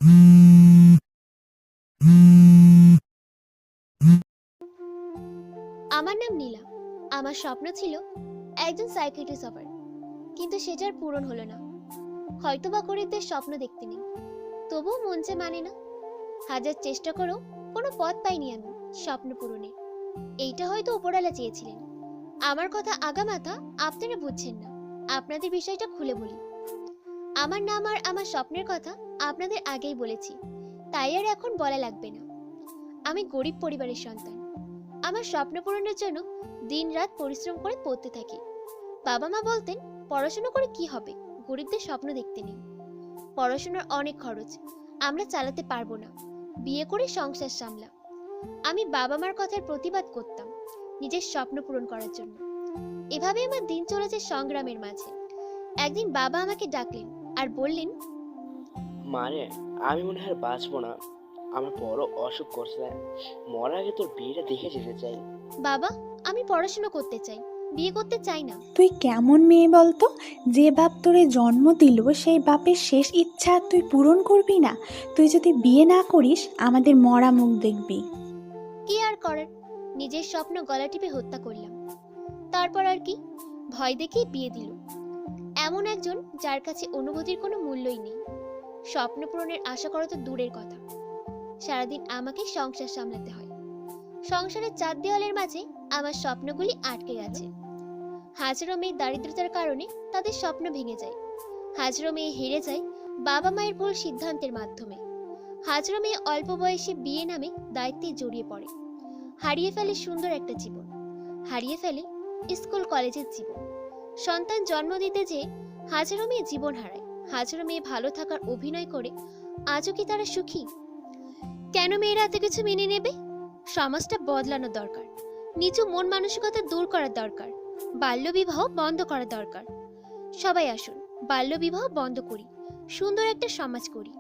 আমার নাম নীলা। আমার স্বপ্ন ছিল একজন সাইকিয়াট্রিস্ট হবার, কিন্তু সেটার পূরণ হলো না। হয়তোবা গরিবদের স্বপ্ন দেখতে নেই, তবুও মন যে মানে না। হাজার চেষ্টা করেও কোনো পথ পাইনি আমি স্বপ্ন পূরণে। এইটা হয়তো উপরওয়ালা চেয়েছিলেন। আমার কথা আগামাথা আপনারা বুঝছেন না। আপনাদের বিষয়টা খুলে বলি। আমার নাম আর আমার স্বপ্নের কথা আপনাদের আগেই বলেছি, তাই আর এখন বলা লাগবে না। আমি গরিব পরিবারের সন্তান। আমার স্বপ্ন পূরণের জন্য দিনরাত পরিশ্রম করে পড়তে থাকি। বাবা মা বলতেন, পড়াশোনা করে কি হবে, গরিবদের স্বপ্ন দেখতে নেই। পড়াশোনার অনেক খরচ, আমরা চালাতে পারবো না, বিয়ে করে সংসার সামলা। আমি বাবা মার কথার প্রতিবাদ করতাম নিজের স্বপ্ন পূরণ করার জন্য। এভাবে আমার দিন চলেছে সংগ্রামের মাঝে। একদিন বাবা আমাকে ডাকলেন আর বললেন, মানে আমি মনে হয় বাঁচবো না, আমার বড় অসুখ করছে, মরার আগে তোর বিয়েটা দেখে যেতে চাই। বাবা, আমি পড়াশোনা করতে চাই, বিয়ে করতে চাই না। তুই কেমন মেয়ে বলতো? যে বাপ তোরে জন্ম দিল সেই বাপের শেষ ইচ্ছা তুই পূরণ করবি না? তুই যদি বিয়ে না করিস আমাদের মরা মুখ দেখবি। কি আর করার, নিজের স্বপ্ন গলা টিপে হত্যা করলাম। তারপর আর কি, ভয় দেখিয়ে বিয়ে দিল এমন একজন যার কাছে অনুভূতির কোনো মূল্যই নেই। স্বপ্ন পূরণের আশা করা তো দূরের কথা, সারাদিন আমাকে সংসার সামলাতে হয়। সংসারের চার দেওয়ালের মাঝে আমার স্বপ্নগুলি আটকে গেছে। হাজারো মেয়ে দারিদ্রতার কারণে তাদের স্বপ্ন ভেঙে যায়। হাজারো মেয়ে হেরে যায় বাবা মায়ের ভুল সিদ্ধান্তের মাধ্যমে। হাজারো মেয়ে অল্প বয়সে বিয়ে নামে দায়িত্বে জড়িয়ে পড়ে, হারিয়ে ফেলে সুন্দর একটা জীবন, হারিয়ে ফেলে স্কুল কলেজের জীবন। সন্তান জন্ম দিতে যেয়ে হাজারো মেয়ে জীবন হারায়। হাজারো মেয়ে ভালো থাকার অভিনয় করে, আজও কি তারা সুখী? কেন মেয়েরা এত কিছু মেনে নেবে? সমাজটা বদলানো দরকার, নিচু মন মানসিকতা দূর করার দরকার, বাল্যবিবাহ বন্ধ করা দরকার। সবাই আসুন, বাল্যবিবাহ বন্ধ করি, সুন্দর একটা সমাজ করি।